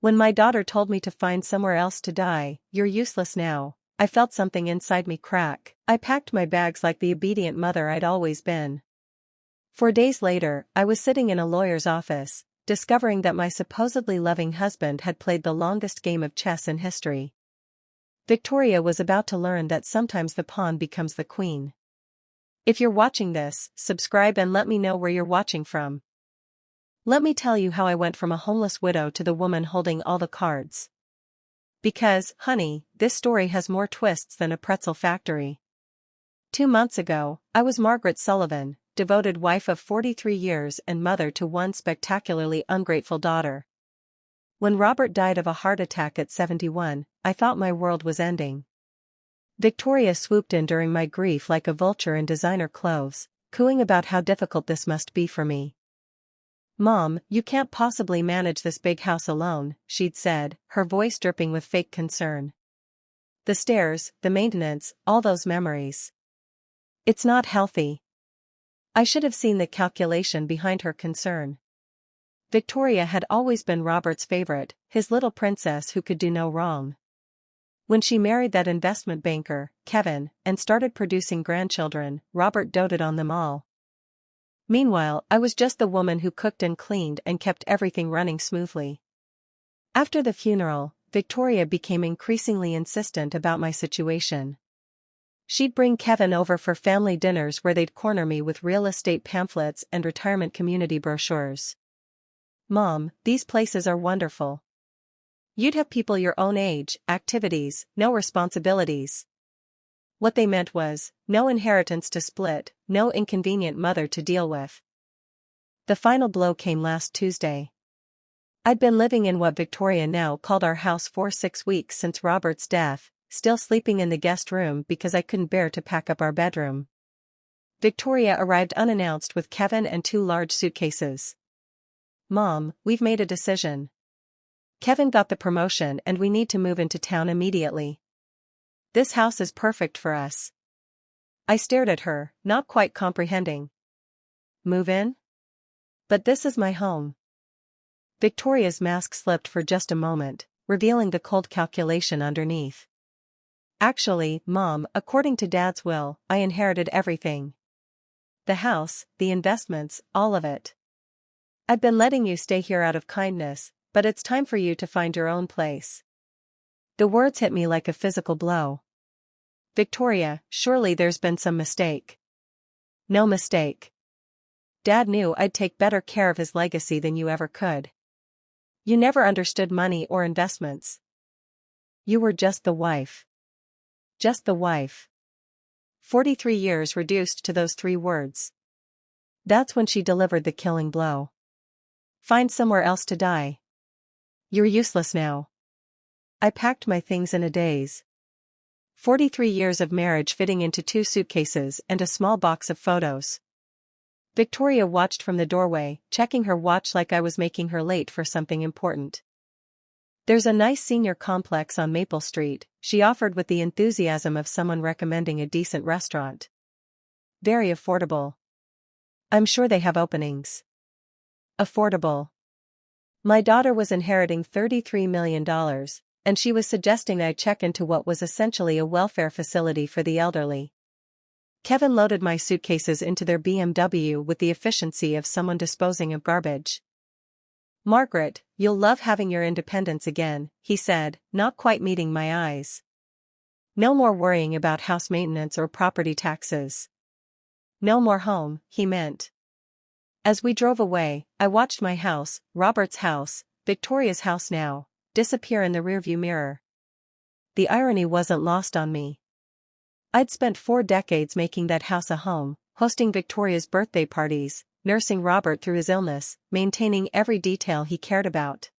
When my daughter told me to find somewhere else to die, "You're useless now," I felt something inside me crack. I packed my bags like the obedient mother I'd always been. 4 days later, I was sitting in a lawyer's office, discovering that my supposedly loving husband had played the longest game of chess in history. Victoria was about to learn that sometimes the pawn becomes the queen. If you're watching this, subscribe and let me know where you're watching from. Let me tell you how I went from a homeless widow to the woman holding all the cards. Because, honey, this story has more twists than a pretzel factory. 2 months ago, I was Margaret Sullivan, devoted wife of 43 years and mother to one spectacularly ungrateful daughter. When Robert died of a heart attack at 71, I thought my world was ending. Victoria swooped in during my grief like a vulture in designer clothes, cooing about how difficult this must be for me. "Mom, you can't possibly manage this big house alone," she'd said, her voice dripping with fake concern. "The stairs, the maintenance, all those memories. It's not healthy." I should have seen the calculation behind her concern. Victoria had always been Robert's favorite, his little princess who could do no wrong. When she married that investment banker, Kevin, and started producing grandchildren, Robert doted on them all. Meanwhile, I was just the woman who cooked and cleaned and kept everything running smoothly. After the funeral, Victoria became increasingly insistent about my situation. She'd bring Kevin over for family dinners where they'd corner me with real estate pamphlets and retirement community brochures. "Mom, these places are wonderful. You'd have people your own age, activities, no responsibilities." What they meant was, no inheritance to split, no inconvenient mother to deal with. The final blow came last Tuesday. I'd been living in what Victoria now called our house for 6 weeks since Robert's death, still sleeping in the guest room because I couldn't bear to pack up our bedroom. Victoria arrived unannounced with Kevin and 2 large suitcases. "Mom, we've made a decision. Kevin got the promotion and we need to move into town immediately. This house is perfect for us." I stared at her, not quite comprehending. "Move in? But this is my home." Victoria's mask slipped for just a moment, revealing the cold calculation underneath. "Actually, Mom, according to Dad's will, I inherited everything. The house, the investments, all of it. I've been letting you stay here out of kindness, but it's time for you to find your own place." The words hit me like a physical blow. "Victoria, surely there's been some mistake." "No mistake. Dad knew I'd take better care of his legacy than you ever could. You never understood money or investments. You were just the wife. Just the wife." 43 years reduced to those 3 words. That's when she delivered the killing blow. "Find somewhere else to die. You're useless now." I packed my things in a daze. 43 years of marriage fitting into 2 suitcases and a small box of photos. Victoria watched from the doorway, checking her watch like I was making her late for something important. "There's a nice senior complex on Maple Street," she offered with the enthusiasm of someone recommending a decent restaurant. "Very affordable. I'm sure they have openings." Affordable. My daughter was inheriting $33 million, and she was suggesting I check into what was essentially a welfare facility for the elderly. Kevin loaded my suitcases into their BMW with the efficiency of someone disposing of garbage. "Margaret, you'll love having your independence again," he said, not quite meeting my eyes. "No more worrying about house maintenance or property taxes. No more home," he meant. As we drove away, I watched my house, Robert's house, Victoria's house now, disappear in the rearview mirror. The irony wasn't lost on me. I'd spent 4 decades making that house a home, hosting Victoria's birthday parties, nursing Robert through his illness, maintaining every detail he cared about.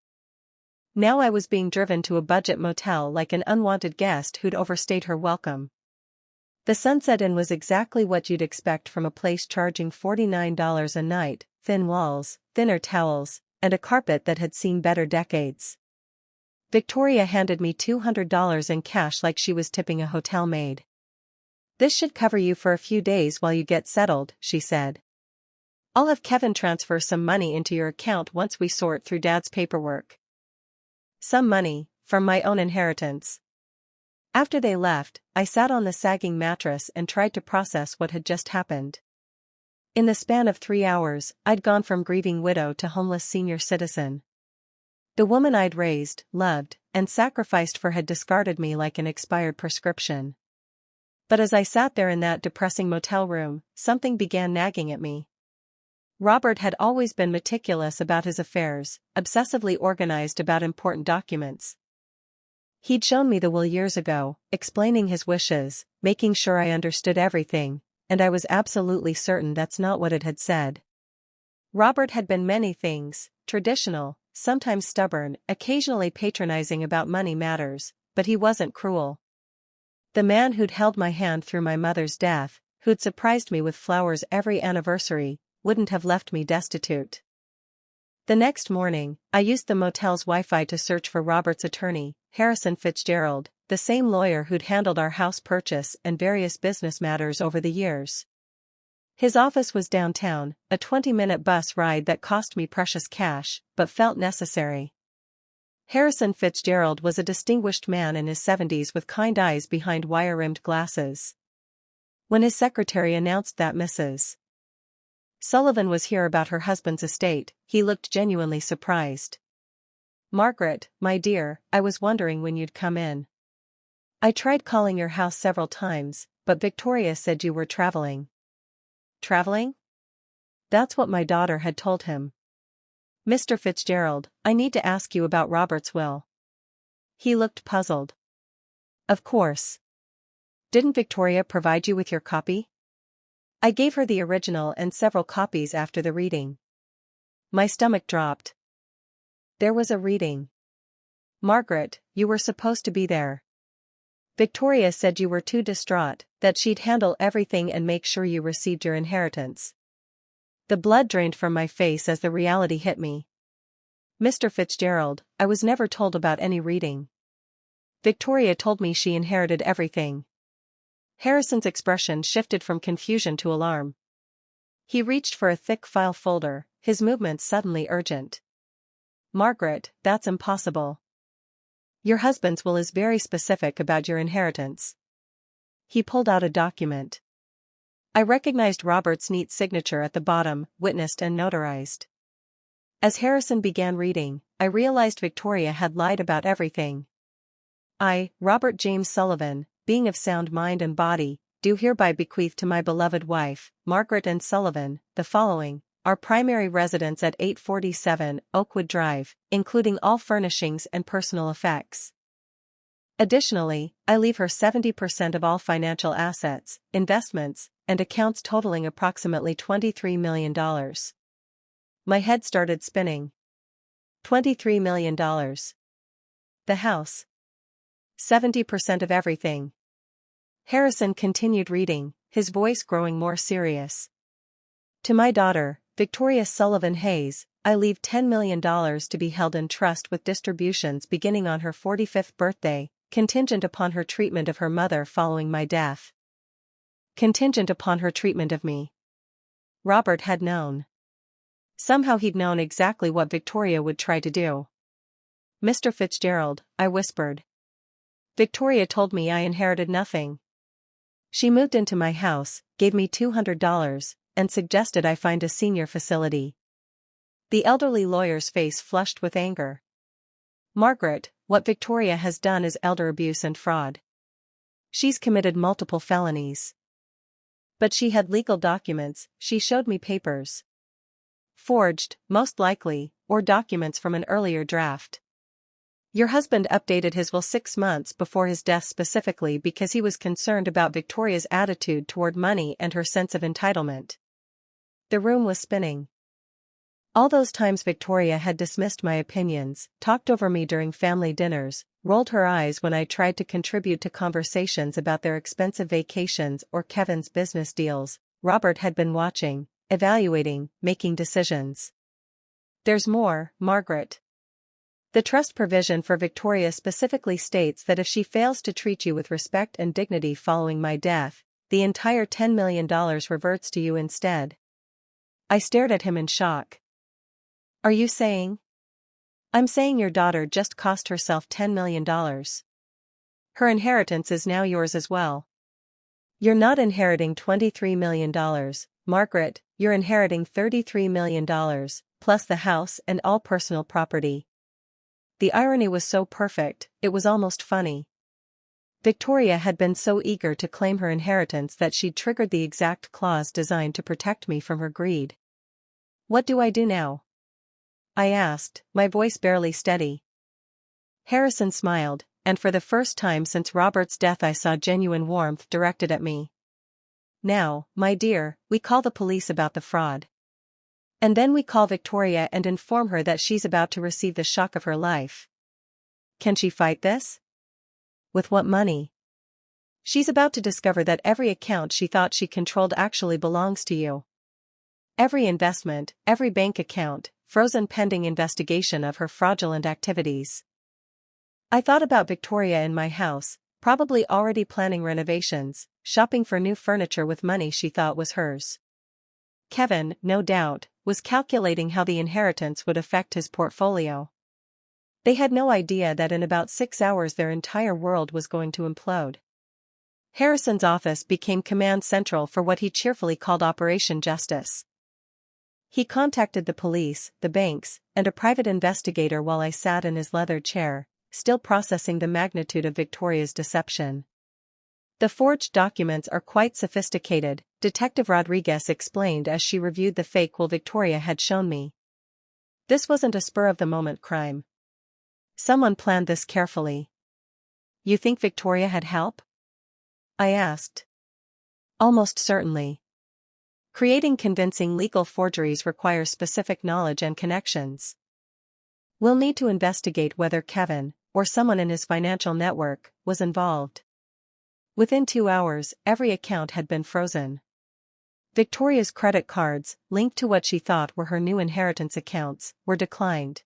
Now I was being driven to a budget motel like an unwanted guest who'd overstayed her welcome. The Sunset Inn was exactly what you'd expect from a place charging $49 a night, thin walls, thinner towels, and a carpet that had seen better decades. Victoria handed me $200 in cash like she was tipping a hotel maid. "This should cover you for a few days while you get settled," she said. "I'll have Kevin transfer some money into your account once we sort through Dad's paperwork." Some money, from my own inheritance. After they left, I sat on the sagging mattress and tried to process what had just happened. In the span of 3 hours, I'd gone from grieving widow to homeless senior citizen. The woman I'd raised, loved, and sacrificed for had discarded me like an expired prescription. But as I sat there in that depressing motel room, something began nagging at me. Robert had always been meticulous about his affairs, obsessively organized about important documents. He'd shown me the will years ago, explaining his wishes, making sure I understood everything, and I was absolutely certain that's not what it had said. Robert had been many things: traditional, sometimes stubborn, occasionally patronizing about money matters, but he wasn't cruel. The man who'd held my hand through my mother's death, who'd surprised me with flowers every anniversary, wouldn't have left me destitute. The next morning, I used the motel's Wi-Fi to search for Robert's attorney, Harrison Fitzgerald, the same lawyer who'd handled our house purchase and various business matters over the years. His office was downtown, a 20-minute bus ride that cost me precious cash, but felt necessary. Harrison Fitzgerald was a distinguished man in his 70s with kind eyes behind wire-rimmed glasses. When his secretary announced that Mrs. Sullivan was here about her husband's estate, he looked genuinely surprised. "Margaret, my dear, I was wondering when you'd come in. I tried calling your house several times, but Victoria said you were traveling." "Traveling?" That's what my daughter had told him. "Mr. Fitzgerald, I need to ask you about Robert's will." He looked puzzled. "Of course. Didn't Victoria provide you with your copy?" I gave her the original and several copies after the reading. My stomach dropped. There was a reading. "Margaret, you were supposed to be there. Victoria said you were too distraught, that she'd handle everything and make sure you received your inheritance." The blood drained from my face as the reality hit me. "Mr. Fitzgerald, I was never told about any reading. Victoria told me she inherited everything." Harrison's expression shifted from confusion to alarm. He reached for a thick file folder, his movements suddenly urgent. "Margaret, that's impossible. Your husband's will is very specific about your inheritance." He pulled out a document. I recognized Robert's neat signature at the bottom, witnessed and notarized. As Harrison began reading, I realized Victoria had lied about everything. "I, Robert James Sullivan, being of sound mind and body, do hereby bequeath to my beloved wife, Margaret Ann Sullivan, the following: our primary residence at 847 Oakwood Drive, including all furnishings and personal effects. Additionally, I leave her 70% of all financial assets, investments, and accounts totaling approximately $23 million. My head started spinning. $23 million. The house. 70% of everything. Harrison continued reading, his voice growing more serious. To my daughter, Victoria Sullivan Hayes, I leave $10 million to be held in trust with distributions beginning on her 45th birthday, contingent upon her treatment of her mother following my death. Contingent upon her treatment of me. Robert had known. Somehow he'd known exactly what Victoria would try to do. "Mr. Fitzgerald," I whispered. "Victoria told me I inherited nothing. She moved into my house, gave me $200, and suggested I find a senior facility." The elderly lawyer's face flushed with anger. "Margaret, what Victoria has done is elder abuse and fraud. She's committed multiple felonies." "But she had legal documents," she showed me papers. "Forged, most likely, or documents from an earlier draft. Your husband updated his will 6 months before his death specifically because he was concerned about Victoria's attitude toward money and her sense of entitlement." The room was spinning. All those times Victoria had dismissed my opinions, talked over me during family dinners, rolled her eyes when I tried to contribute to conversations about their expensive vacations or Kevin's business deals, Robert had been watching, evaluating, making decisions. "There's more, Margaret. The trust provision for Victoria specifically states that if she fails to treat you with respect and dignity following my death, the entire $10 million reverts to you instead." I stared at him in shock. "Are you saying?" I'm saying your daughter just cost herself $10 million. Her inheritance is now yours as well. You're not inheriting $23 million, Margaret, you're inheriting $33 million, plus the house and all personal property. The irony was so perfect, it was almost funny. Victoria had been so eager to claim her inheritance that she'd triggered the exact clause designed to protect me from her greed. What do I do now? I asked, my voice barely steady. Harrison smiled, and for the first time since Robert's death I saw genuine warmth directed at me. Now, my dear, we call the police about the fraud. And then we call Victoria and inform her that she's about to receive the shock of her life. Can she fight this? With what money? She's about to discover that every account she thought she controlled actually belongs to you. Every investment, every bank account, frozen pending investigation of her fraudulent activities. I thought about Victoria in my house, probably already planning renovations, shopping for new furniture with money she thought was hers. Kevin, no doubt, was calculating how the inheritance would affect his portfolio. They had no idea that in about 6 hours their entire world was going to implode. Harrison's office became command central for what he cheerfully called Operation Justice. He contacted the police, the banks, and a private investigator while I sat in his leather chair, still processing the magnitude of Victoria's deception. The forged documents are quite sophisticated, Detective Rodriguez explained as she reviewed the fake will Victoria had shown me. This wasn't a spur-of-the-moment crime. Someone planned this carefully. You think Victoria had help? I asked. Almost certainly. Creating convincing legal forgeries requires specific knowledge and connections. We'll need to investigate whether Kevin, or someone in his financial network, was involved. Within 2 hours, every account had been frozen. Victoria's credit cards, linked to what she thought were her new inheritance accounts, were declined.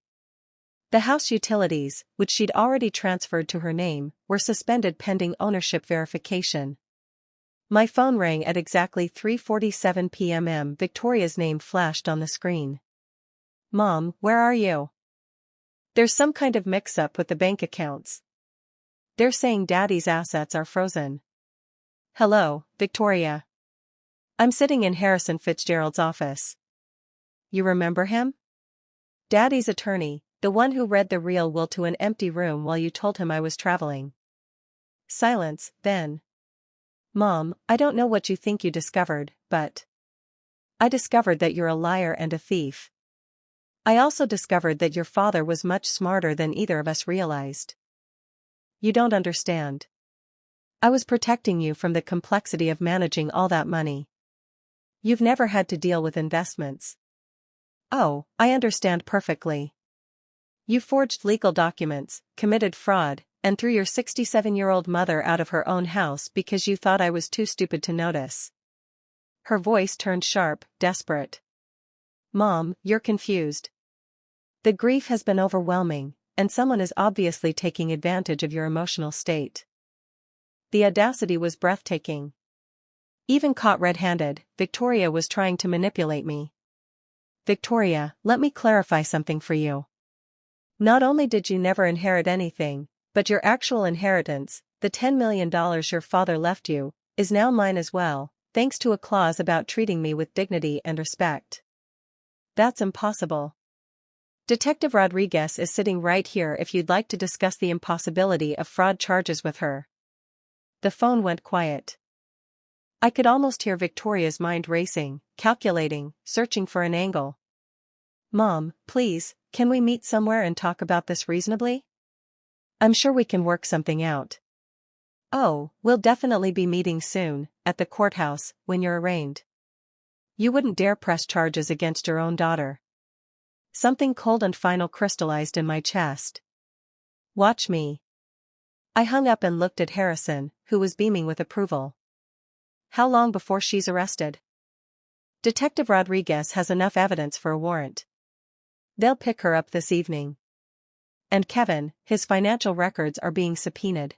The house utilities, which she'd already transferred to her name, were suspended pending ownership verification. My phone rang at exactly 3:47 p.m. Victoria's name flashed on the screen. Mom, where are you? There's some kind of mix-up with the bank accounts. They're saying Daddy's assets are frozen. Hello, Victoria. I'm sitting in Harrison Fitzgerald's office. You remember him? Daddy's attorney, the one who read the real will to an empty room while you told him I was traveling. Silence, then. Mom, I don't know what you think you discovered, but I discovered that you're a liar and a thief. I also discovered that your father was much smarter than either of us realized. You don't understand. I was protecting you from the complexity of managing all that money. You've never had to deal with investments. Oh, I understand perfectly. You forged legal documents, committed fraud, and threw your 67-year-old mother out of her own house because you thought I was too stupid to notice. Her voice turned sharp, desperate. Mom, you're confused. The grief has been overwhelming, and someone is obviously taking advantage of your emotional state. The audacity was breathtaking. Even caught red-handed, Victoria was trying to manipulate me. Victoria, let me clarify something for you. Not only did you never inherit anything, but your actual inheritance, the $10 million your father left you, is now mine as well, thanks to a clause about treating me with dignity and respect. That's impossible. Detective Rodriguez is sitting right here if you'd like to discuss the impossibility of fraud charges with her. The phone went quiet. I could almost hear Victoria's mind racing, calculating, searching for an angle. Mom, please, can we meet somewhere and talk about this reasonably? I'm sure we can work something out. Oh, we'll definitely be meeting soon, at the courthouse, when you're arraigned. You wouldn't dare press charges against your own daughter. Something cold and final crystallized in my chest. Watch me. I hung up and looked at Harrison, who was beaming with approval. How long before she's arrested? Detective Rodriguez has enough evidence for a warrant. They'll pick her up this evening. And Kevin, his financial records are being subpoenaed.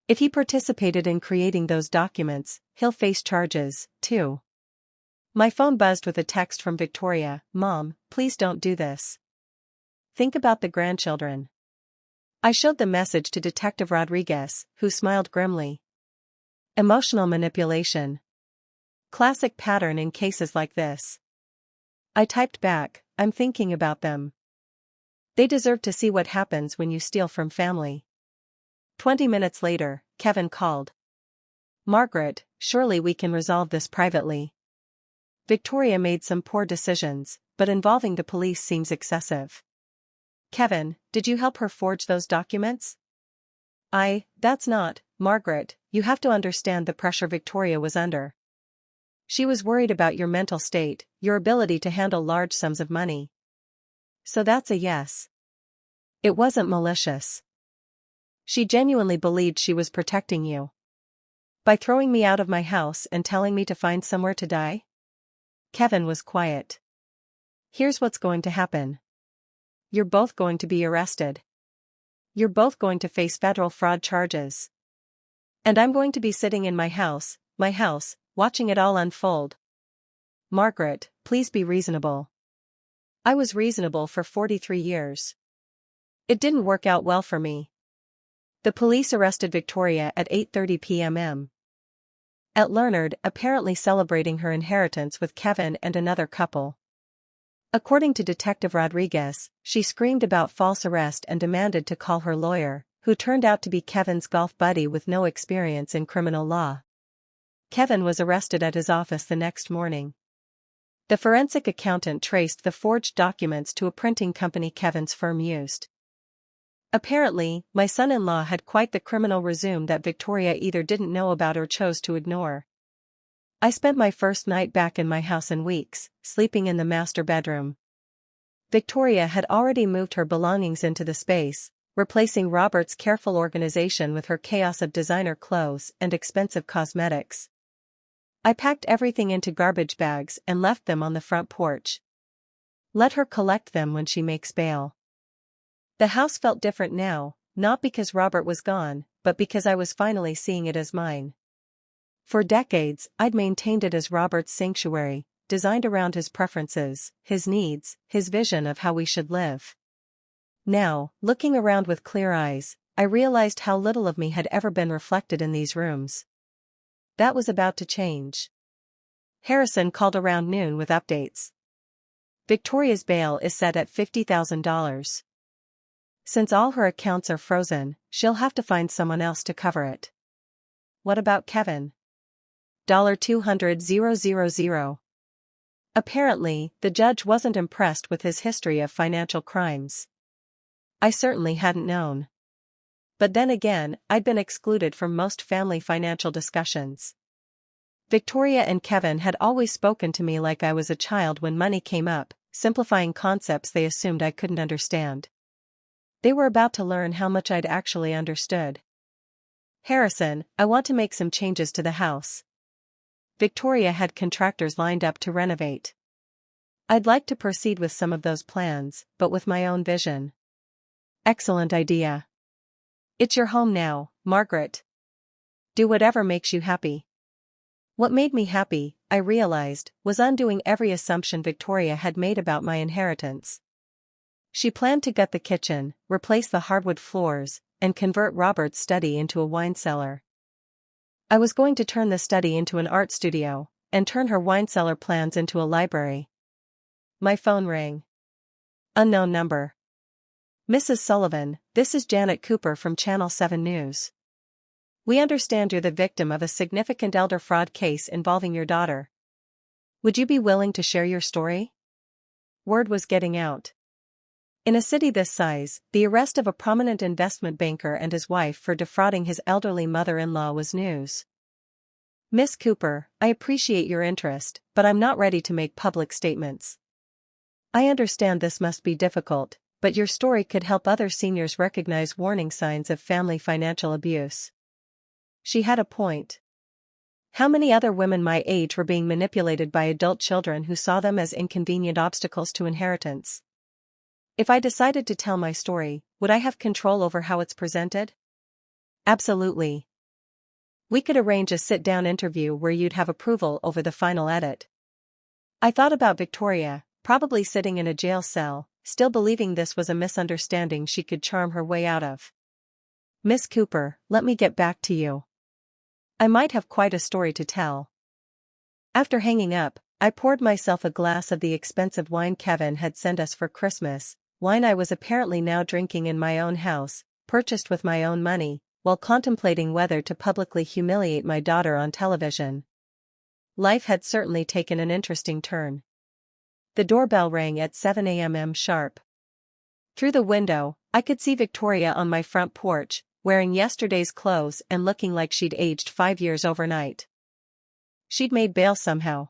If he participated in creating those documents, he'll face charges, too. My phone buzzed with a text from Victoria, Mom, please don't do this. Think about the grandchildren. I showed the message to Detective Rodriguez, who smiled grimly. Emotional manipulation. Classic pattern in cases like this. I typed back, I'm thinking about them. They deserve to see what happens when you steal from family. 20 minutes later, Kevin called. Margaret, surely we can resolve this privately. Victoria made some poor decisions, but involving the police seems excessive. Kevin, did you help her forge those documents? That's not, Margaret, you have to understand the pressure Victoria was under. She was worried about your mental state, your ability to handle large sums of money. So that's a yes. It wasn't malicious. She genuinely believed she was protecting you. By throwing me out of my house and telling me to find somewhere to die? Kevin was quiet. Here's what's going to happen. You're both going to be arrested. You're both going to face federal fraud charges. And I'm going to be sitting in my house, watching it all unfold. Margaret, please be reasonable. I was reasonable for 43 years. It didn't work out well for me. The police arrested Victoria at 8:30 p.m. at Leonard, apparently celebrating her inheritance with Kevin and another couple. According to Detective Rodriguez, she screamed about false arrest and demanded to call her lawyer, who turned out to be Kevin's golf buddy with no experience in criminal law. Kevin was arrested at his office the next morning. The forensic accountant traced the forged documents to a printing company Kevin's firm used. Apparently, my son-in-law had quite the criminal resume that Victoria either didn't know about or chose to ignore. I spent my first night back in my house in weeks, sleeping in the master bedroom. Victoria had already moved her belongings into the space, replacing Robert's careful organization with her chaos of designer clothes and expensive cosmetics. I packed everything into garbage bags and left them on the front porch. Let her collect them when she makes bail. The house felt different now, not because Robert was gone, but because I was finally seeing it as mine. For decades, I'd maintained it as Robert's sanctuary, designed around his preferences, his needs, his vision of how we should live. Now, looking around with clear eyes, I realized how little of me had ever been reflected in these rooms. That was about to change. Harrison called around noon with updates. Victoria's bail is set at $50,000. Since all her accounts are frozen, she'll have to find someone else to cover it. What about Kevin? $200,000. Apparently, the judge wasn't impressed with his history of financial crimes. I certainly hadn't known. But then again, I'd been excluded from most family financial discussions. Victoria and Kevin had always spoken to me like I was a child when money came up, simplifying concepts they assumed I couldn't understand. They were about to learn how much I'd actually understood. Harrison, I want to make some changes to the house. Victoria had contractors lined up to renovate. I'd like to proceed with some of those plans, but with my own vision. Excellent idea. It's your home now, Margaret. Do whatever makes you happy. What made me happy, I realized, was undoing every assumption Victoria had made about my inheritance. She planned to gut the kitchen, replace the hardwood floors, and convert Robert's study into a wine cellar. I was going to turn the study into an art studio, and turn her wine cellar plans into a library. My phone rang. Unknown number. Mrs. Sullivan, this is Janet Cooper from Channel 7 News. We understand you're the victim of a significant elder fraud case involving your daughter. Would you be willing to share your story? Word was getting out. In a city this size, the arrest of a prominent investment banker and his wife for defrauding his elderly mother-in-law was news. Miss Cooper, I appreciate your interest, but I'm not ready to make public statements. I understand this must be difficult, but your story could help other seniors recognize warning signs of family financial abuse. She had a point. How many other women my age were being manipulated by adult children who saw them as inconvenient obstacles to inheritance? If I decided to tell my story, would I have control over how it's presented? Absolutely. We could arrange a sit-down interview where you'd have approval over the final edit. I thought about Victoria, probably sitting in a jail cell, still believing this was a misunderstanding she could charm her way out of. "Miss Cooper, let me get back to you. I might have quite a story to tell." After hanging up, I poured myself a glass of the expensive wine Kevin had sent us for Christmas, wine I was apparently now drinking in my own house, purchased with my own money, while contemplating whether to publicly humiliate my daughter on television. Life had certainly taken an interesting turn. The doorbell rang at 7 a.m. sharp. Through the window, I could see Victoria on my front porch, wearing yesterday's clothes and looking like she'd aged 5 years overnight. She'd made bail somehow.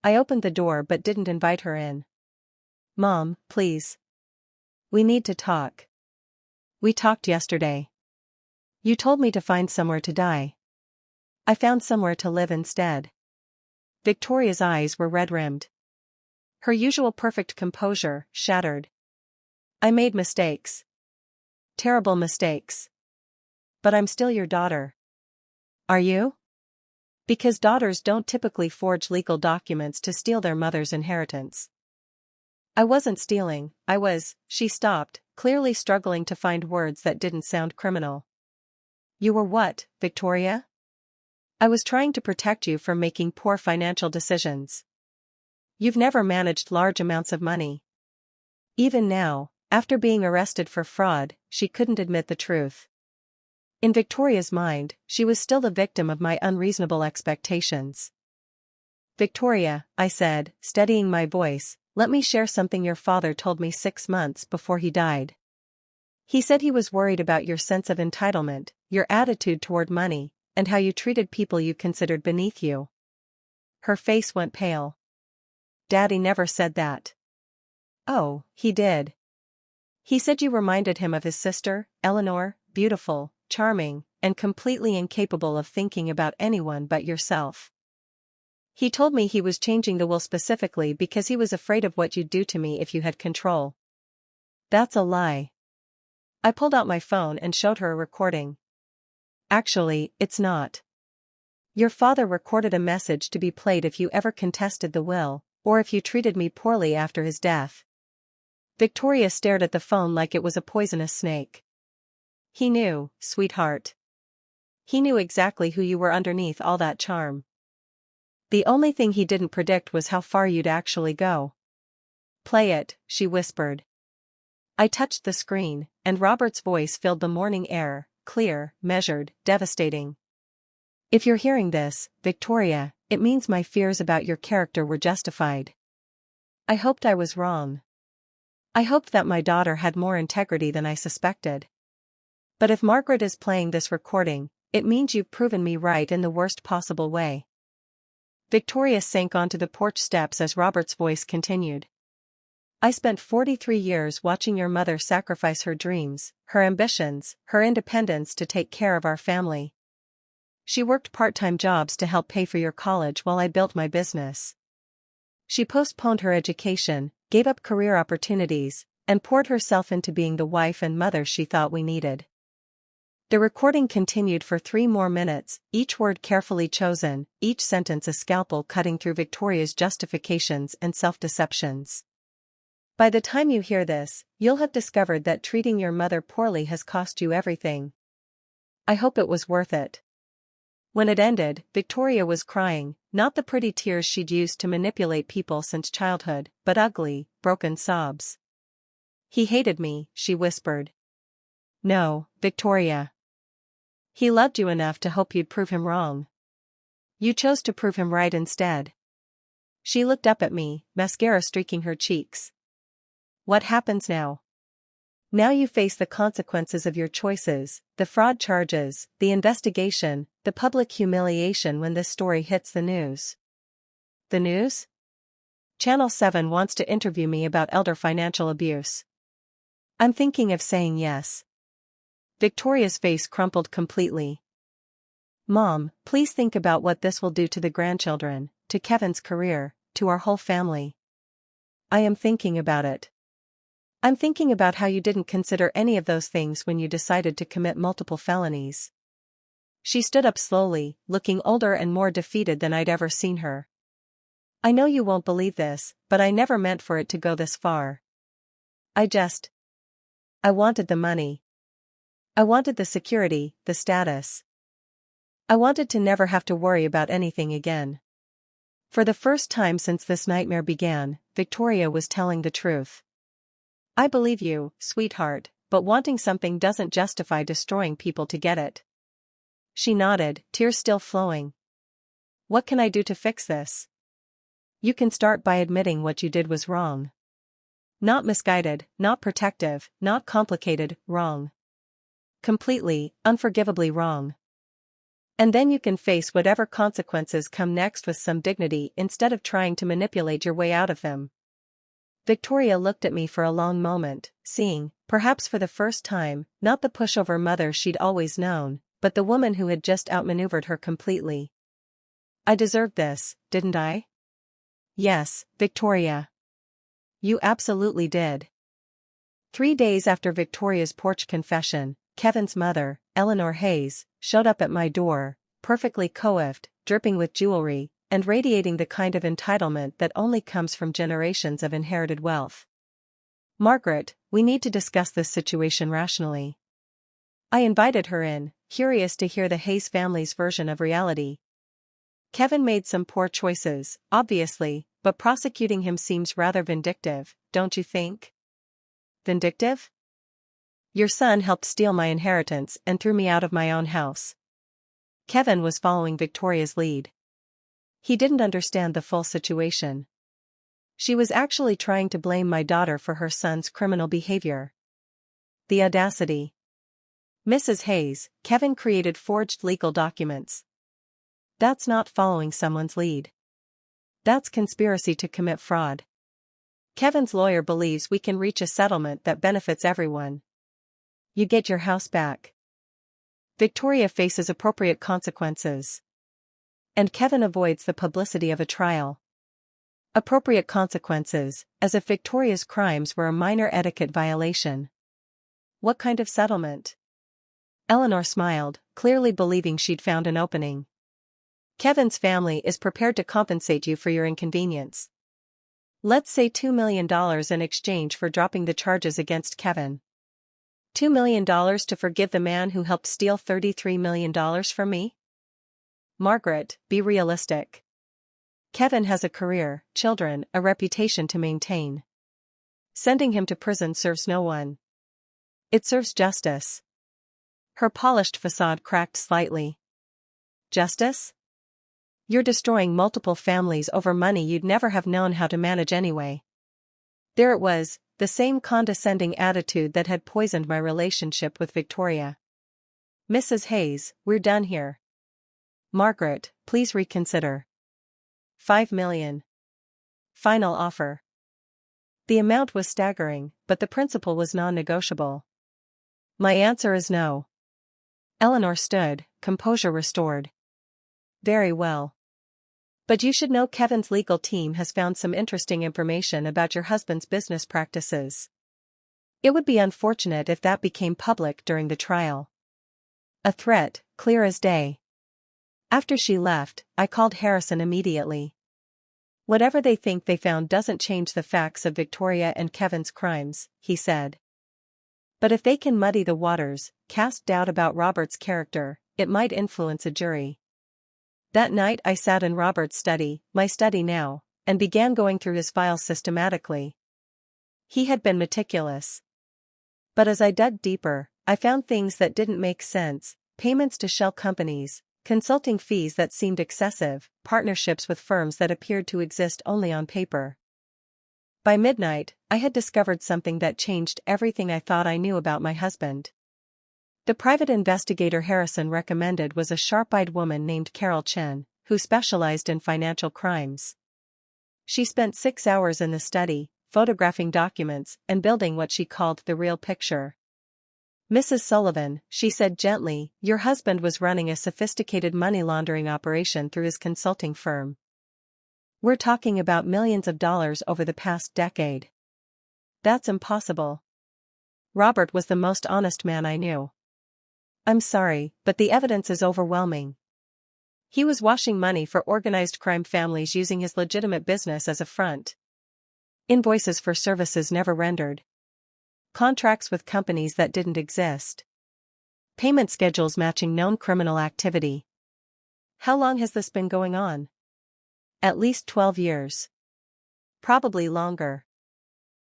I opened the door but didn't invite her in. "Mom, please. We need to talk. We talked yesterday. You told me to find somewhere to die. I found somewhere to live instead." Victoria's eyes were red-rimmed. Her usual perfect composure shattered. "I made mistakes. Terrible mistakes. But I'm still your daughter." "Are you?" "Because daughters don't typically forge legal documents to steal their mother's inheritance." "I wasn't stealing, I was..." She stopped, clearly struggling to find words that didn't sound criminal. "You were what, Victoria?" "I was trying to protect you from making poor financial decisions. You've never managed large amounts of money." Even now, after being arrested for fraud, she couldn't admit the truth. In Victoria's mind, she was still the victim of my unreasonable expectations. "Victoria," I said, steadying my voice, "let me share something your father told me 6 months before he died. He said he was worried about your sense of entitlement, your attitude toward money, and how you treated people you considered beneath you." Her face went pale. "Daddy never said that." "Oh, he did. He said you reminded him of his sister, Eleanor, beautiful, charming, and completely incapable of thinking about anyone but yourself. He told me he was changing the will specifically because he was afraid of what you'd do to me if you had control." "That's a lie." I pulled out my phone and showed her a recording. "Actually, it's not. Your father recorded a message to be played if you ever contested the will, or if you treated me poorly after his death." Victoria stared at the phone like it was a poisonous snake. "He knew, sweetheart. He knew exactly who you were underneath all that charm. The only thing he didn't predict was how far you'd actually go." "Play it," she whispered. I touched the screen, and Robert's voice filled the morning air, clear, measured, devastating. "If you're hearing this, Victoria, it means my fears about your character were justified. I hoped I was wrong. I hoped that my daughter had more integrity than I suspected. But if Margaret is playing this recording, it means you've proven me right in the worst possible way." Victoria sank onto the porch steps as Robert's voice continued. "I spent 43 years watching your mother sacrifice her dreams, her ambitions, her independence to take care of our family. She worked part-time jobs to help pay for your college while I built my business. She postponed her education, gave up career opportunities, and poured herself into being the wife and mother she thought we needed." The recording continued for 3 more minutes, each word carefully chosen, each sentence a scalpel cutting through Victoria's justifications and self-deceptions. "By the time you hear this, you'll have discovered that treating your mother poorly has cost you everything. I hope it was worth it." When it ended, Victoria was crying, not the pretty tears she'd used to manipulate people since childhood, but ugly, broken sobs. "He hated me," she whispered. "No, Victoria. He loved you enough to hope you'd prove him wrong. You chose to prove him right instead." She looked up at me, mascara streaking her cheeks. "What happens now?" "Now you face the consequences of your choices, the fraud charges, the investigation, the public humiliation when this story hits the news." "The news?" "Channel 7 wants to interview me about elder financial abuse." "I'm thinking of saying yes." Victoria's face crumpled completely. "Mom, please think about what this will do to the grandchildren, to Kevin's career, to our whole family." "I am thinking about it. I'm thinking about how you didn't consider any of those things when you decided to commit multiple felonies." She stood up slowly, looking older and more defeated than I'd ever seen her. "I know you won't believe this, but I never meant for it to go this far. I wanted the money. I wanted the security, the status. I wanted to never have to worry about anything again. For the first time since this nightmare began, Victoria was telling the truth. I believe you, sweetheart, but wanting something doesn't justify destroying people to get it. She nodded, tears still flowing. What can I do to fix this? You can start by admitting what you did was wrong. Not misguided, not protective, not complicated, wrong. Completely, unforgivably wrong. And then you can face whatever consequences come next with some dignity instead of trying to manipulate your way out of them. Victoria looked at me for a long moment, seeing, perhaps for the first time, not the pushover mother she'd always known, but the woman who had just outmaneuvered her completely. I deserved this, didn't I? Yes, Victoria. You absolutely did. 3 days after Victoria's porch confession, Kevin's mother, Eleanor Hayes, showed up at my door, perfectly coiffed, dripping with jewelry, and radiating the kind of entitlement that only comes from generations of inherited wealth. Margaret, we need to discuss this situation rationally. I invited her in, curious to hear the Hayes family's version of reality. Kevin made some poor choices, obviously, but prosecuting him seems rather vindictive, don't you think? Vindictive? Your son helped steal my inheritance and threw me out of my own house. Kevin was following Victoria's lead. He didn't understand the full situation. She was actually trying to blame my daughter for her son's criminal behavior. The audacity. Mrs. Hayes, Kevin created forged legal documents. That's not following someone's lead. That's conspiracy to commit fraud. Kevin's lawyer believes we can reach a settlement that benefits everyone. You get your house back. Victoria faces appropriate consequences. And Kevin avoids the publicity of a trial. Appropriate consequences, as if Victoria's crimes were a minor etiquette violation. What kind of settlement? Eleanor smiled, clearly believing she'd found an opening. Kevin's family is prepared to compensate you for your inconvenience. Let's say $2 million in exchange for dropping the charges against Kevin. $2 million to forgive the man who helped steal $33 million from me? Margaret, be realistic. Kevin has a career, children, a reputation to maintain. Sending him to prison serves no one. It serves justice. Her polished facade cracked slightly. Justice? You're destroying multiple families over money you'd never have known how to manage anyway. There it was, the same condescending attitude that had poisoned my relationship with Victoria. Mrs. Hayes, we're done here. Margaret, please reconsider. $5 million. Final offer. The amount was staggering, but the principle was non-negotiable. My answer is no. Eleanor stood, composure restored. Very well. But you should know Kevin's legal team has found some interesting information about your husband's business practices. It would be unfortunate if that became public during the trial. A threat, clear as day. After she left, I called Harrison immediately. Whatever they think they found doesn't change the facts of Victoria and Kevin's crimes, he said. But if they can muddy the waters, cast doubt about Robert's character, it might influence a jury. That night I sat in Robert's study, my study now, and began going through his files systematically. He had been meticulous. But as I dug deeper, I found things that didn't make sense, payments to shell companies, consulting fees that seemed excessive, partnerships with firms that appeared to exist only on paper. By midnight, I had discovered something that changed everything I thought I knew about my husband. The private investigator Harrison recommended was a sharp-eyed woman named Carol Chen, who specialized in financial crimes. She spent 6 hours in the study, photographing documents and building what she called the real picture. Mrs. Sullivan, she said gently, your husband was running a sophisticated money laundering operation through his consulting firm. We're talking about millions of dollars over the past decade. That's impossible. Robert was the most honest man I knew. I'm sorry, but the evidence is overwhelming. He was washing money for organized crime families using his legitimate business as a front. Invoices for services never rendered. Contracts with companies that didn't exist. Payment schedules matching known criminal activity. How long has this been going on? At least 12 years. Probably longer.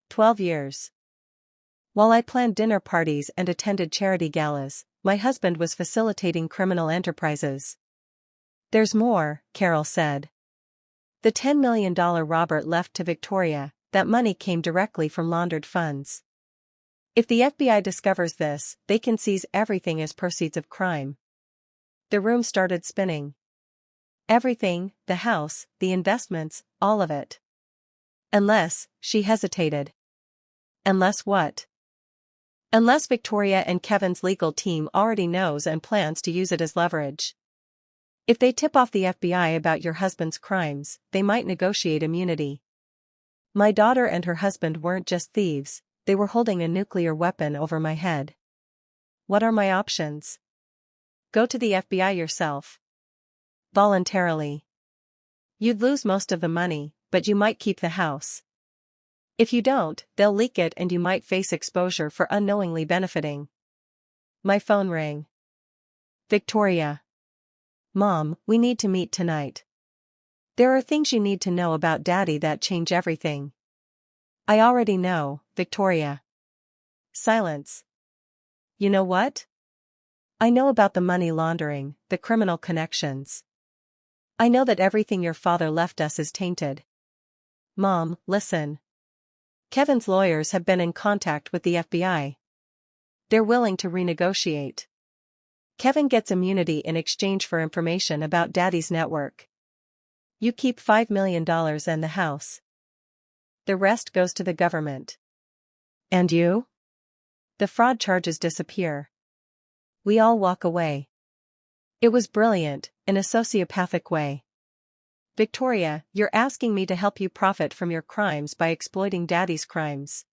12 years. While I planned dinner parties and attended charity galas, my husband was facilitating criminal enterprises. There's more, Carol said. The $10 million Robert left to Victoria, that money came directly from laundered funds. If the FBI discovers this, they can seize everything as proceeds of crime. The room started spinning. Everything, the house, the investments, all of it. Unless, she hesitated. Unless what? Unless Victoria and Kevin's legal team already knows and plans to use it as leverage. If they tip off the FBI about your husband's crimes, they might negotiate immunity. My daughter and her husband weren't just thieves, they were holding a nuclear weapon over my head. What are my options? Go to the FBI yourself. Voluntarily. You'd lose most of the money, but you might keep the house. If you don't, they'll leak it and you might face exposure for unknowingly benefiting. My phone rang. Victoria. Mom, we need to meet tonight. There are things you need to know about Daddy that change everything. I already know, Victoria. Silence. You know what? I know about the money laundering, the criminal connections. I know that everything your father left us is tainted. Mom, listen. Kevin's lawyers have been in contact with the FBI. They're willing to renegotiate. Kevin gets immunity in exchange for information about Daddy's network. You keep $5 million and the house. The rest goes to the government. And you? The fraud charges disappear. We all walk away. It was brilliant, in a sociopathic way. Victoria, you're asking me to help you profit from your crimes by exploiting Daddy's crimes.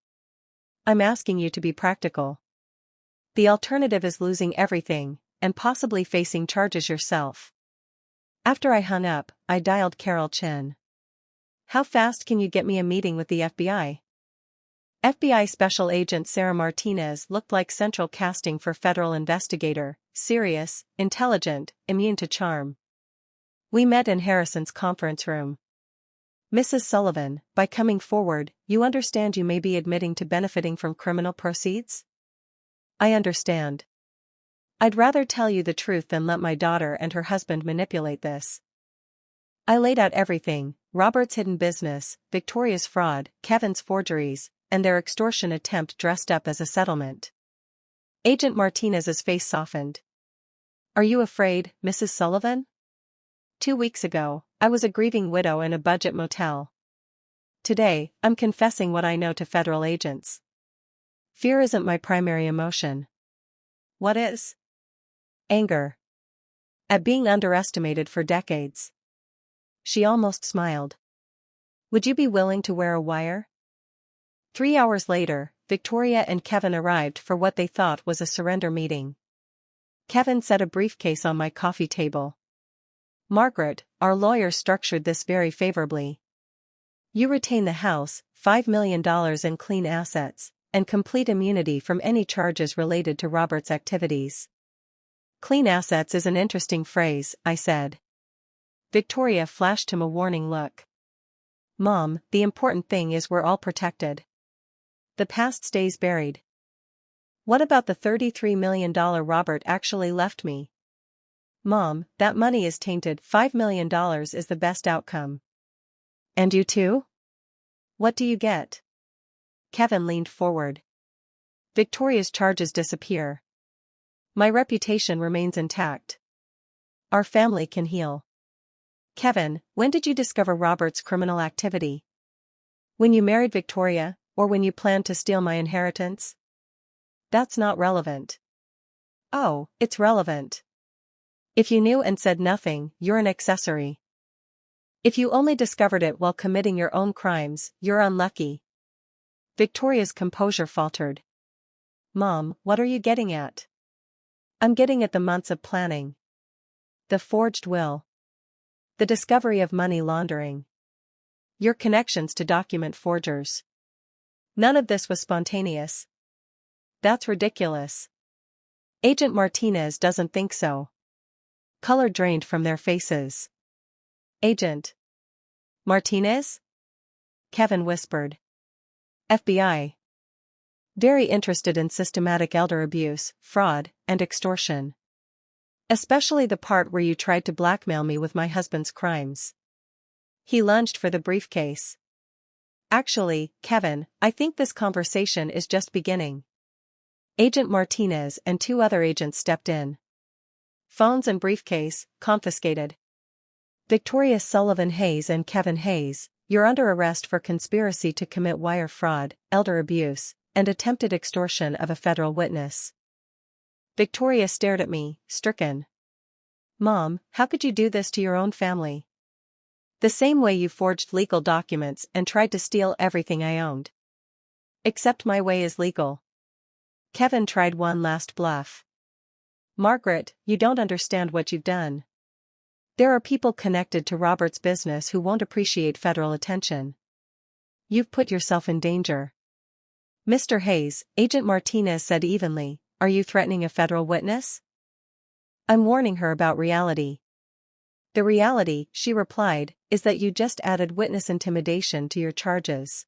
I'm asking you to be practical. The alternative is losing everything, and possibly facing charges yourself. After I hung up, I dialed Carol Chen. How fast can you get me a meeting with the FBI? FBI Special Agent Sarah Martinez looked like central casting for federal investigator, serious, intelligent, immune to charm. We met in Harrison's conference room. Mrs. Sullivan, by coming forward, you understand you may be admitting to benefiting from criminal proceeds? I understand. I'd rather tell you the truth than let my daughter and her husband manipulate this. I laid out everything, Robert's hidden business, Victoria's fraud, Kevin's forgeries, and their extortion attempt dressed up as a settlement. Agent Martinez's face softened. Are you afraid, Mrs. Sullivan? 2 weeks ago, I was a grieving widow in a budget motel. Today, I'm confessing what I know to federal agents. Fear isn't my primary emotion. What is? Anger. At being underestimated for decades. She almost smiled. Would you be willing to wear a wire? 3 hours later, Victoria and Kevin arrived for what they thought was a surrender meeting. Kevin set a briefcase on my coffee table. Margaret, our lawyer structured this very favorably. You retain the house, $5 million in clean assets, and complete immunity from any charges related to Robert's activities. Clean assets is an interesting phrase, I said. Victoria flashed him a warning look. Mom, the important thing is we're all protected. The past stays buried. What about the $33 million Robert actually left me? Mom, that money is tainted. $5 million is the best outcome. And you too? What do you get? Kevin leaned forward. Victoria's charges disappear. My reputation remains intact. Our family can heal. Kevin, when did you discover Robert's criminal activity? When you married Victoria, or when you planned to steal my inheritance? That's not relevant. Oh, it's relevant. If you knew and said nothing, you're an accessory. If you only discovered it while committing your own crimes, you're unlucky. Victoria's composure faltered. Mom, what are you getting at? I'm getting at the months of planning. The forged will. The discovery of money laundering. Your connections to document forgers. None of this was spontaneous. That's ridiculous. Agent Martinez doesn't think so. Color drained from their faces. Agent Martinez? Kevin whispered. FBI. Very interested in systematic elder abuse, fraud, and extortion. Especially the part where you tried to blackmail me with my husband's crimes. He lunged for the briefcase. Actually, Kevin, I think this conversation is just beginning. Agent Martinez and 2 other agents stepped in. Phones and briefcase, confiscated. Victoria Sullivan Hayes and Kevin Hayes, you're under arrest for conspiracy to commit wire fraud, elder abuse, and attempted extortion of a federal witness. Victoria stared at me, stricken. Mom, how could you do this to your own family? The same way you forged legal documents and tried to steal everything I owned. Except my way is legal. Kevin tried one last bluff. Margaret, you don't understand what you've done. There are people connected to Robert's business who won't appreciate federal attention. You've put yourself in danger. Mr. Hayes, Agent Martinez said evenly, are you threatening a federal witness? I'm warning her about reality. The reality, she replied, is that you just added witness intimidation to your charges.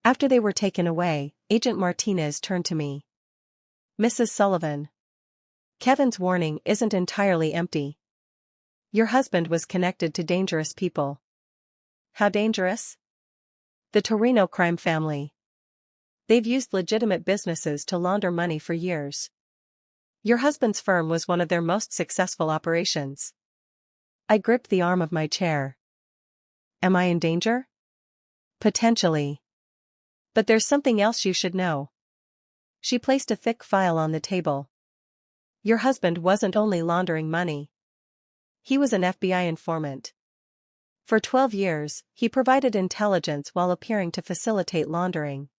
After they were taken away, Agent Martinez turned to me. Mrs. Sullivan. Kevin's warning isn't entirely empty. Your husband was connected to dangerous people. How dangerous? The Torino crime family. They've used legitimate businesses to launder money for years. Your husband's firm was one of their most successful operations. I gripped the arm of my chair. Am I in danger? Potentially. But there's something else you should know. She placed a thick file on the table. Your husband wasn't only laundering money. He was an FBI informant. For 12 years, he provided intelligence while appearing to facilitate laundering.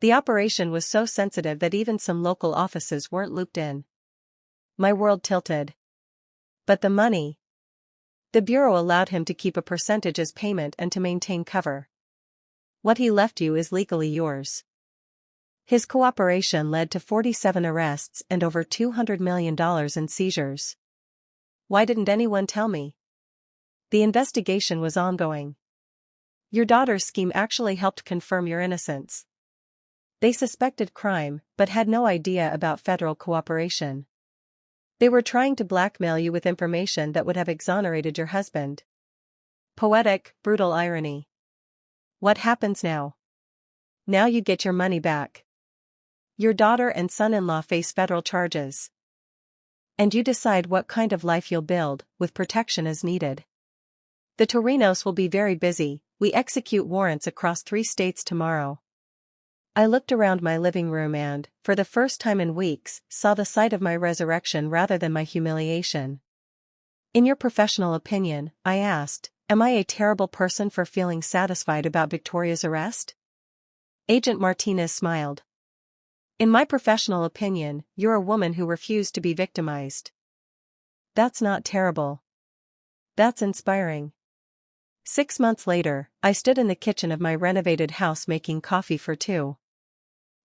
The operation was so sensitive that even some local offices weren't looped in. My world tilted. But the money. The Bureau allowed him to keep a percentage as payment and to maintain cover. What he left you is legally yours. His cooperation led to 47 arrests and over $200 million in seizures. Why didn't anyone tell me? The investigation was ongoing. Your daughter's scheme actually helped confirm your innocence. They suspected crime, but had no idea about federal cooperation. They were trying to blackmail you with information that would have exonerated your husband. Poetic, brutal irony. What happens now? Now you get your money back. Your daughter and son-in-law face federal charges. And you decide what kind of life you'll build, with protection as needed. The Torinos will be very busy. We execute warrants across 3 states tomorrow. I looked around my living room and, for the first time in weeks, saw the sight of my resurrection rather than my humiliation. In your professional opinion, I asked, am I a terrible person for feeling satisfied about Victoria's arrest? Agent Martinez smiled. In my professional opinion, you're a woman who refused to be victimized. That's not terrible. That's inspiring. 6 months later, I stood in the kitchen of my renovated house making coffee for 2.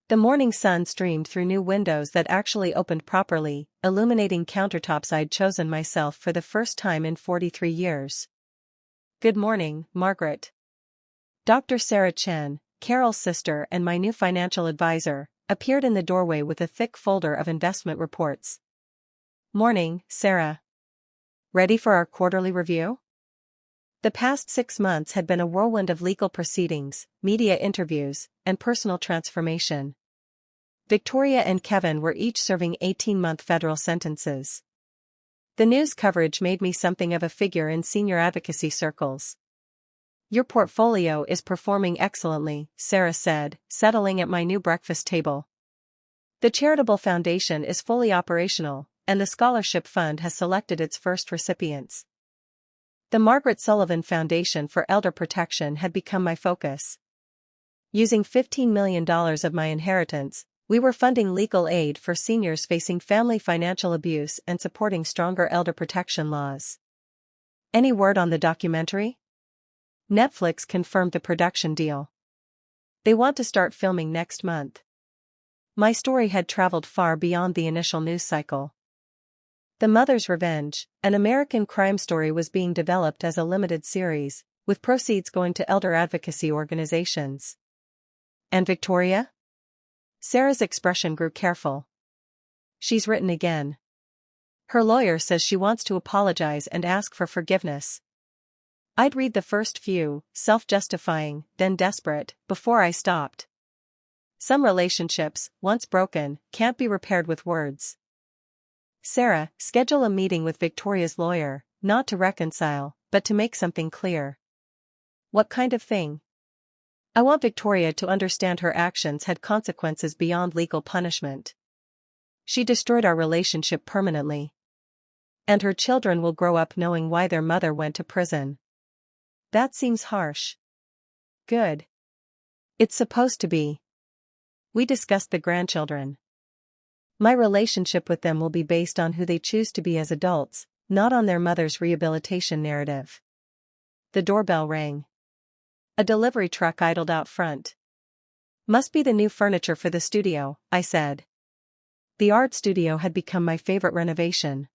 The morning sun streamed through new windows that actually opened properly, illuminating countertops I'd chosen myself for the first time in 43 years. Good morning, Margaret. Dr. Sarah Chen, Carol's sister and my new financial advisor, appeared in the doorway with a thick folder of investment reports. Morning, Sarah. Ready for our quarterly review? The past 6 months had been a whirlwind of legal proceedings, media interviews, and personal transformation. Victoria and Kevin were each serving 18-month federal sentences. The news coverage made me something of a figure in senior advocacy circles. Your portfolio is performing excellently, Sarah said, settling at my new breakfast table. The charitable foundation is fully operational, and the scholarship fund has selected its first recipients. The Margaret Sullivan Foundation for Elder Protection had become my focus. Using $15 million of my inheritance, we were funding legal aid for seniors facing family financial abuse and supporting stronger elder protection laws. Any word on the documentary? Netflix confirmed the production deal. They want to start filming next month. My story had traveled far beyond the initial news cycle. The Mother's Revenge, an American crime story, was being developed as a limited series, with proceeds going to elder advocacy organizations. And Victoria? Sarah's expression grew careful. She's written again. Her lawyer says she wants to apologize and ask for forgiveness. I'd read the first few, self-justifying, then desperate, before I stopped. Some relationships, once broken, can't be repaired with words. Sarah, schedule a meeting with Victoria's lawyer, not to reconcile, but to make something clear. What kind of thing? I want Victoria to understand her actions had consequences beyond legal punishment. She destroyed our relationship permanently. And her children will grow up knowing why their mother went to prison. That seems harsh. Good. It's supposed to be. We discussed the grandchildren. My relationship with them will be based on who they choose to be as adults, not on their mother's rehabilitation narrative. The doorbell rang. A delivery truck idled out front. Must be the new furniture for the studio, I said. The art studio had become my favorite renovation.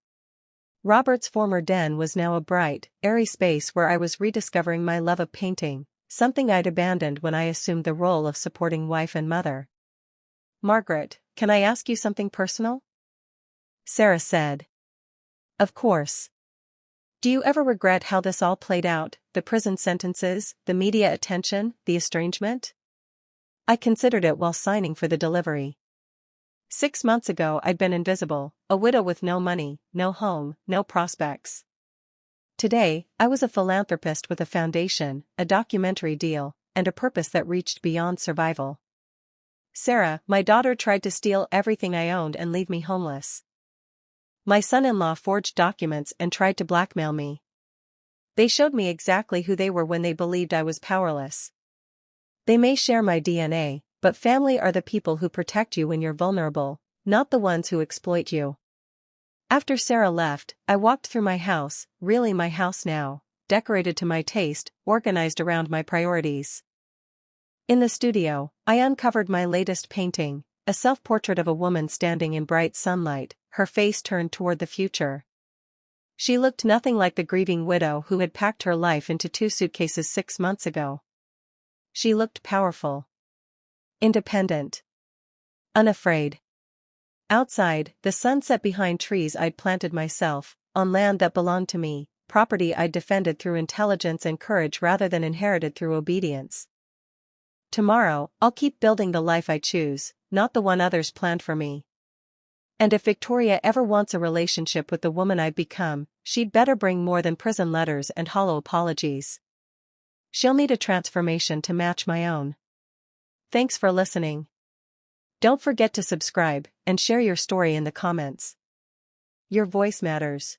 Robert's former den was now a bright, airy space where I was rediscovering my love of painting, something I'd abandoned when I assumed the role of supporting wife and mother. Margaret, can I ask you something personal? Sarah said. Of course. Do you ever regret how this all played out, the prison sentences, the media attention, the estrangement? I considered it while signing for the delivery. 6 months ago I'd been invisible, a widow with no money, no home, no prospects. Today, I was a philanthropist with a foundation, a documentary deal, and a purpose that reached beyond survival. Sarah, my daughter tried to steal everything I owned and leave me homeless. My son-in-law forged documents and tried to blackmail me. They showed me exactly who they were when they believed I was powerless. They may share my DNA, but family are the people who protect you when you're vulnerable, not the ones who exploit you. After Sarah left, I walked through my house, really my house now, decorated to my taste, organized around my priorities. In the studio, I uncovered my latest painting, a self-portrait of a woman standing in bright sunlight, her face turned toward the future. She looked nothing like the grieving widow who had packed her life into 2 suitcases 6 months ago. She looked powerful. Independent. Unafraid. Outside, the sun set behind trees I'd planted myself, on land that belonged to me, property I'd defended through intelligence and courage rather than inherited through obedience. Tomorrow, I'll keep building the life I choose, not the one others planned for me. And if Victoria ever wants a relationship with the woman I've become, she'd better bring more than prison letters and hollow apologies. She'll need a transformation to match my own. Thanks for listening. Don't forget to subscribe and share your story in the comments. Your voice matters.